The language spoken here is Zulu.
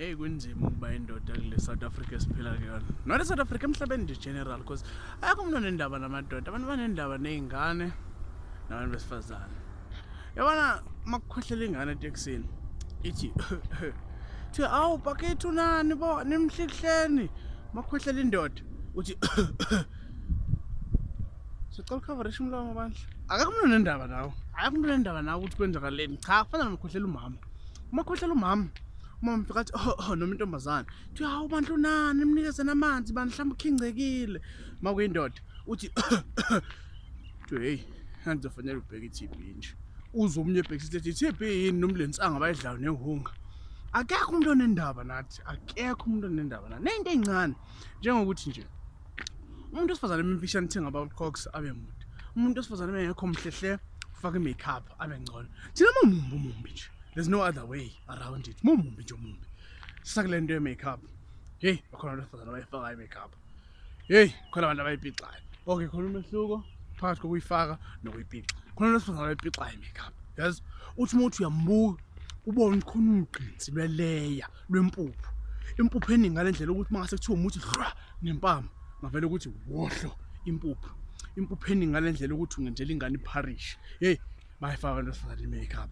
Hey, kunzima ukubayindoda kule South Africa esiphila kuyona. Not South Africa emhlabeni nje general because ayakho umuntu onendaba namadoda, abantu banendaba nezingane nabantu besifazane. Yabona makukhohlela ingane eteksini ithi thi awu pakethu nani bo nimhlihleni makukhohlela indoda uthi sicela coverage umlomo bandla. Akakho umuntu onendaba nawe. Akakho umuntu onendaba nawe ukuthi kwenzakaleni. Cha, kufanele makukhohlela umama. Uma khohlela umama mfika athi noma intombazane thi hawu bandla unani nimnikeze namanzi bandla mhlawumbe ukhingcekile makuyindoda uthi hey angizofanele ubheke iTB nje uze umnye ebhekisi lethi iTB yini nomlensanga abayidlayo nehunga. Akekho umuntu onendaba nathi, akekho umuntu onendaba nathi nento ezincane njengokuthi nje umuntu osifazane emfishane thinga about cocks abe mude, umuntu osifazane engekho mhlehle ufaka i-makeup abe ngcono. Thina mumbi nje, there's no other way around it. Mumbi nje mumbi sakule nto ye-makeup. Hey, bakhona abantu abasifazane abayifaka i-makeup. Hey, khona abantu abayipixayo. Okay, khona umehluko phakathi kokuyifaka nokuyipixa. Khona abantu abasifazane abayipixayo i-makeup. Yazi uthi umuntu uyambuka ubone khona uqinsi lweleya lwempuphu. Impuphu eningi ngalendlela ukuthi mangase kuthiwa umuthi hlwa nempama ngavele ukuthi wohlo impuphu. Impuphu eningi ngalendlela ukuthi ungenjela ingane iparish. Hey, bayifaka abantu abasifazane i-makeup.